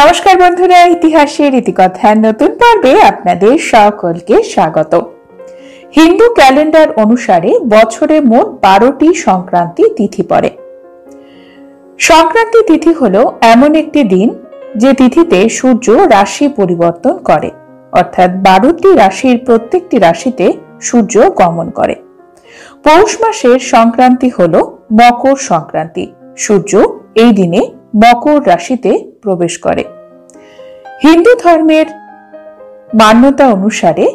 নমস্কার বন্ধুরা, ইতিহাসের ইতিকথার নতুন পর্বে আপনাদের সকলকে স্বাগত। হিন্দু ক্যালেন্ডার অনুসারে বছরে মোট 12টি সংক্রান্তি তিথি পড়ে। সংক্রান্তি তিথি হলো এমন একটি দিন যে তিথিতে সূর্য রাশি পরিবর্তন করে, অর্থাৎ 12টি রাশির প্রত্যেকটি রাশিতে সূর্য গমন করে। পৌষ মাসের সংক্রান্তি হলো মকর সংক্রান্তি। সূর্য এই দিনে মকর রাশিতে প্রবেশ করে। হিন্দু ধর্মের মান্যতা অনুসারে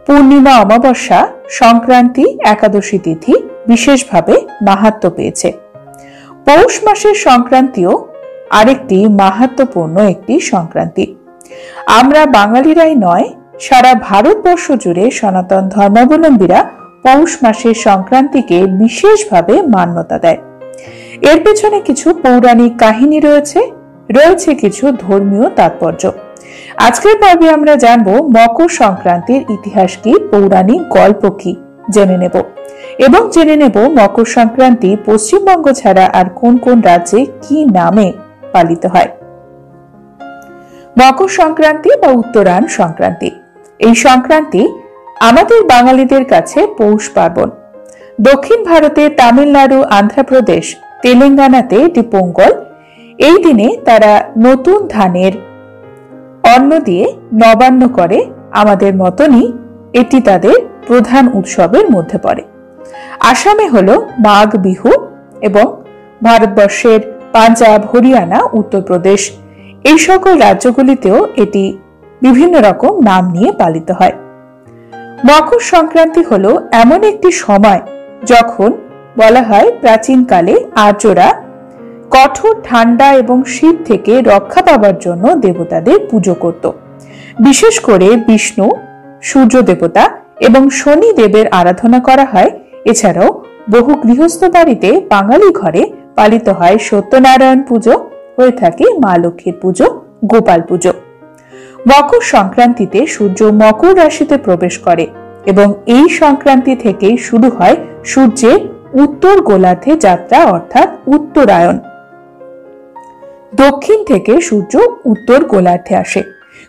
পূর্ণিমা, অমাবস্যা, সংক্রান্তি, একাদশী তিথি বিশেষভাবে মাহাত্ম্য পেয়েছে। পৌষ মাসের সংক্রান্তিও আরেকটি মাহাত্ম্যপূর্ণ একটি সংক্রান্তি। আমরা বাঙালিরাই নয়, সারা ভারতবর্ষ জুড়ে সনাতন ধর্মাবলম্বীরা পৌষ মাসের সংক্রান্তিকে বিশেষভাবে মান্যতা দেয়। এর পেছনে কিছু পৌরাণিক কাহিনী রয়েছে কিছু ধর্মীয় তাৎপর্য। আজকের পর্বে আমরা জানব মকর সংক্রান্তির ইতিহাস কি, পৌরাণিক গল্প কি জেনে নেব, এবং জেনে নেব মকর সংক্রান্তি পশ্চিমবঙ্গ ছাড়া আর কোন কোন রাজ্যে কি নামে পালিত হয়। মকর সংক্রান্তি বা উত্তরায়ণ সংক্রান্তি, এই সংক্রান্তি আমাদের বাঙালিদের কাছে পৌষ পার্বণ। দক্ষিণ ভারতে তামিলনাড়ু, অন্ধ্রপ্রদেশ, তেলেঙ্গানাতে এটি পোঙ্গল। এই দিনে তারা নতুন ধানের অন্ন দিয়ে নবান্ন করে। আমাদের মতনই এটি তাদের প্রধান উৎসবের মধ্যে পড়ে। আসামে হলো মাঘ বিহু এবং ভারতবর্ষের পাঞ্জাব, হরিয়ানা, উত্তরপ্রদেশ এই সকল রাজ্যগুলিতেও এটি বিভিন্ন রকম নাম নিয়ে পালিত হয়। মকর সংক্রান্তি হলো এমন একটি সময় যখন বলা হয় প্রাচীনকালে আর্যরা কঠোর ঠান্ডা এবং শীত থেকে রক্ষা পাবার জন্য দেবতাদের পুজো করত। বিশেষ করে বিষ্ণু, সূর্য দেবতা এবং শনি দেবের আরাধনা করা হয়। এছাড়াও বহু গৃহস্থ বাড়িতে বাঙালি ঘরে পালিত হয় সত্যনারায়ণ পুজো, হয়ে থাকে মা লক্ষ্মীর পুজো, গোপাল পুজো। মকর সংক্রান্তিতে সূর্য মকর রাশিতে প্রবেশ করে এবং এই সংক্রান্তি থেকেই শুরু হয় সূর্যের উত্তর গোলার্ধে যাত্রা, অর্থাৎ উত্তরায়ণ। দক্ষিণ থেকে সূর্য উত্তর গোলার্ধে আসে।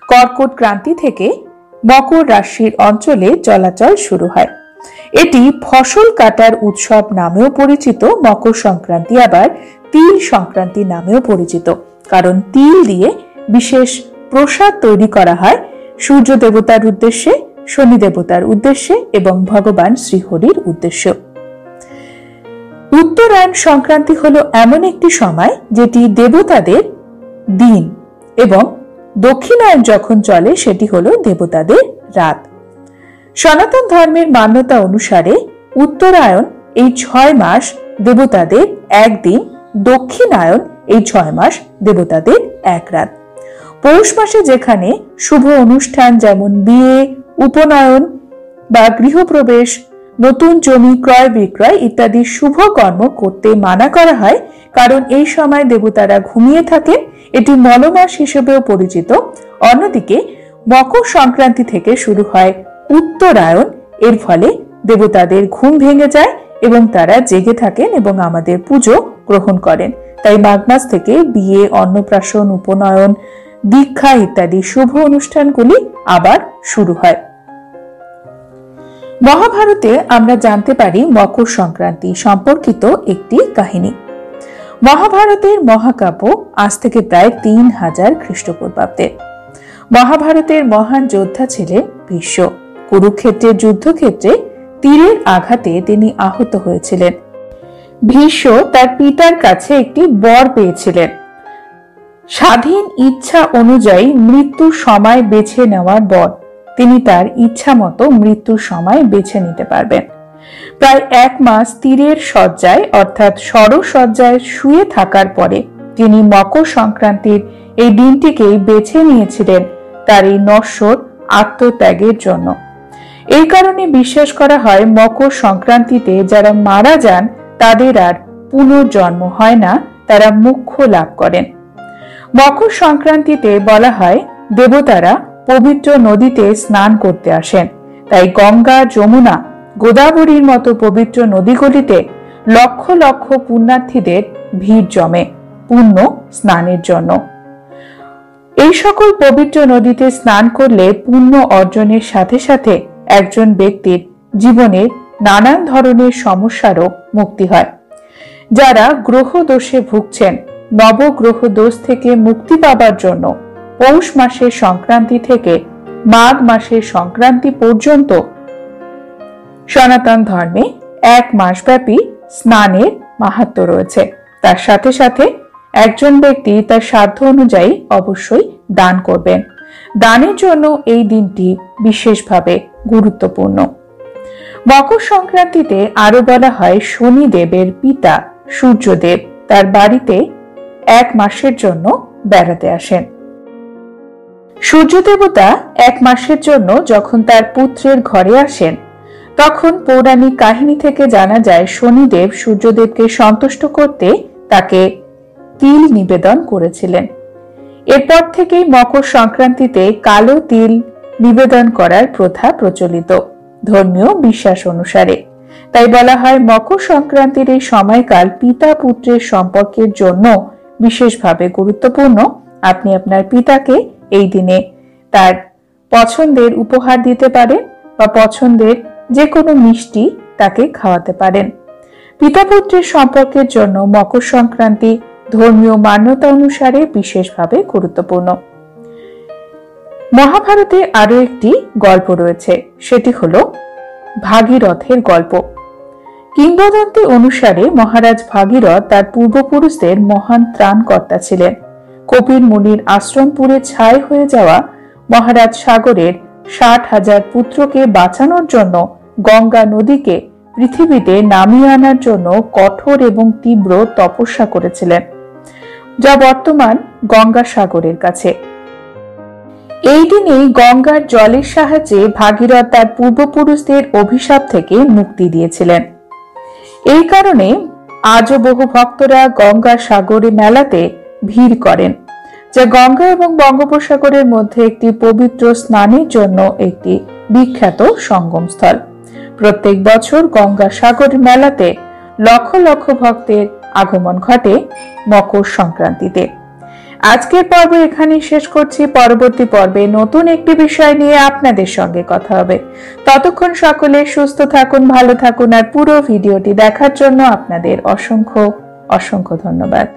কর্কট ক্রান্তি থেকে মকর রাশির অঞ্চলে চলাচল শুরু হয়। এটি ফসল কাটার উৎসব নামেও পরিচিত। মকর সংক্রান্তি আবার তিল সংক্রান্তি নামেও পরিচিত, কারণ তিল দিয়ে বিশেষ প্রসাদ তৈরি করা হয় সূর্য দেবতার উদ্দেশ্যে, শনি দেবতার উদ্দেশ্যে এবং ভগবান শ্রীহরির উদ্দেশ্য। উত্তরায়ণ সংক্রান্তি হলো এমন একটি সময় যেটি দেবতাদের দিন, এবং দক্ষিণায়ন যখন চলে সেটি হলো দেবতাদের রাত। সনাতন ধর্মের মান্যতা অনুসারে উত্তরায়ণ এই 6 মাস দেবতাদের একদিন, দক্ষিণায়ন এই 6 মাস দেবতাদের এক রাত। পৌষ মাসে যেখানে শুভ অনুষ্ঠান যেমন বিয়ে, উপনয়ন বা গৃহপ্রবেশ, নতুন জমি ক্রয় বিক্রয় ইত্যাদি শুভ কর্ম করতে মানা করা হয়, কারণ এই সময় দেবতারা ঘুমিয়ে থাকেন। এটি মলমাস হিসেবেও পরিচিত। অন্যদিকে মকর সংক্রান্তি থেকে শুরু হয় উত্তরায়ণ। এর ফলে দেবতাদের ঘুম ভেঙে যায় এবং তারা জেগে থাকেন এবং আমাদের পুজো গ্রহণ করেন। তাই মাঘ মাস থেকে বিয়ে, অন্নপ্রাশন, উপনয়ন, দীক্ষা ইত্যাদি শুভ অনুষ্ঠানগুলি আবার শুরু হয়। মহাভারতে আমরা জানতে পারি মকর সংক্রান্তি সম্পর্কিত একটি কাহিনী। মহাভারতের মহাকাব্য আজ থেকে প্রায় 3000 খ্রিস্টপূর্বাব্দের। মহাভারতের মহান যোদ্ধা ছিলেন ভীষ্ম। কুরুক্ষেত্রের যুদ্ধক্ষেত্রে তীরের আঘাতে তিনি আহত হয়েছিলেন। ভীষ্ম তার পিতার কাছে একটি বর পেয়েছিলেন, স্বাধীন ইচ্ছা অনুযায়ী মৃত্যুর সময় বেছে নেওয়ার বর। তিনি তার ইচ্ছা মতো মৃত্যুর সময় বেছে নিতে পারবেন। প্রায় 1 মাস তীরের শয্যায় অর্থাৎ শরশয্যায় শুয়ে থাকার পরে তিনি মকর সংক্রান্তির এই দিনটিকেই বেছে নিয়েছিলেন তার এই নশ্বর আত্মত্যাগের জন্য। এই কারণে বিশ্বাস করা হয় মকর সংক্রান্তিতে যারা মারা যান তাদের আর পুনর্জন্ম হয় না, তারা মোক্ষ লাভ করেন। মকর সংক্রান্তিতে বলা হয় দেবতারা পবিত্র নদীতে স্নান করতে আসেন। তাই গঙ্গা, যমুনা, গোদাবরীর মতো পবিত্র নদীগুলিতে লক্ষ লক্ষ পুণ্যার্থীদের ভিড় জমে পুণ্য স্নানের জন্য। এই সকল পবিত্র নদীতে স্নান করলে পুণ্য অর্জনের সাথে সাথে একজন ব্যক্তির জীবনের নানান ধরনের সমস্যারও মুক্তি হয়। যারা গ্রহ দোষে ভুগছেন, নবগ্রহ দোষ থেকে মুক্তি পাবার জন্য পৌষ মাসের সংক্রান্তি থেকে মাঘ মাসের সংক্রান্তি পর্যন্ত সনাতন ধর্মে 1 মাসব্যাপী স্নানের মাহাত্ম্য রয়েছে। তার সাথে সাথে একজন ব্যক্তি তার সাধ্য অনুযায়ী অবশ্যই দান করবেন। দানের জন্য এই দিনটি বিশেষভাবে গুরুত্বপূর্ণ। মকর সংক্রান্তিতে আরো বলা হয় শনিদেবের পিতা সূর্যদেব তার বাড়িতে 1 মাসের জন্য বেড়াতে আসেন। সূর্য দেবতা 1 মাসের জন্য যখন তার পুত্রের ঘরে আসেন, তখন পৌরাণিক কাহিনী থেকে জানা যায় শনিদেব সূর্যদেবকে সন্তুষ্ট করতে তাকে তিল নিবেদন করেছিলেন। এরপর থেকেই মকর সংক্রান্তিতে কালো তিল নিবেদন করার প্রথা প্রচলিত ধর্মীয় বিশ্বাস অনুসারে। তাই বলা হয় মকর সংক্রান্তির এই সময়কাল পিতা পুত্রের সম্পর্কের জন্য বিশেষভাবে গুরুত্বপূর্ণ। আপনি আপনার পিতাকে এই দিনে তার পছন্দের উপহার দিতে পারেন বা পছন্দের যে কোনো মিষ্টি তাকে খাওয়াতে পারেন। পিতা পুত্রের সম্পর্কের জন্য মকর সংক্রান্তি ধর্মীয় মান্যতা অনুসারে বিশেষভাবে গুরুত্বপূর্ণ। মহাভারতে আরো একটি গল্প রয়েছে, সেটি হলো ভাগীরথের গল্প। কিংবদন্তি অনুসারে মহারাজ ভাগীরথ তার পূর্বপুরুষদের মহান ত্রাণকর্তা ছিলেন। কপিল মুনির আশ্রম পুড়ে ছাই হয়ে যাওয়া মহারাজ সাগরের 60,000 পুত্রকে বাঁচানোর জন্য গঙ্গা নদীকে পৃথিবীতে নামিয়ে আনার জন্য কঠোর এবং তীব্র তপস্যা করেছিলেন, যা বর্তমান গঙ্গা সাগরের কাছে। এই দিনেই গঙ্গার জলের সাহায্যে ভাগীরথ তার পূর্বপুরুষদের অভিশাপ থেকে মুক্তি দিয়েছিলেন। এই কারণে আজও বহু ভক্তরা গঙ্গা সাগরে মেলাতে ভিড় করেন, যা গঙ্গা এবং বঙ্গোপসাগরের মধ্যে একটি পবিত্র স্নানের জন্য একটি বিখ্যাত সঙ্গমস্থল। প্রত্যেক বছর গঙ্গা সাগর মেলাতে লক্ষ লক্ষ ভক্তের আগমন ঘটে মকর সংক্রান্তিতে। আজকের পর্ব এখানে শেষ করছি। পরবর্তী পর্বে নতুন একটি বিষয় নিয়ে আপনাদের সঙ্গে কথা হবে। ততক্ষণ সকলে সুস্থ থাকুন, ভালো থাকুন, আর পুরো ভিডিওটি দেখার জন্য আপনাদের অসংখ্য অসংখ্য ধন্যবাদ।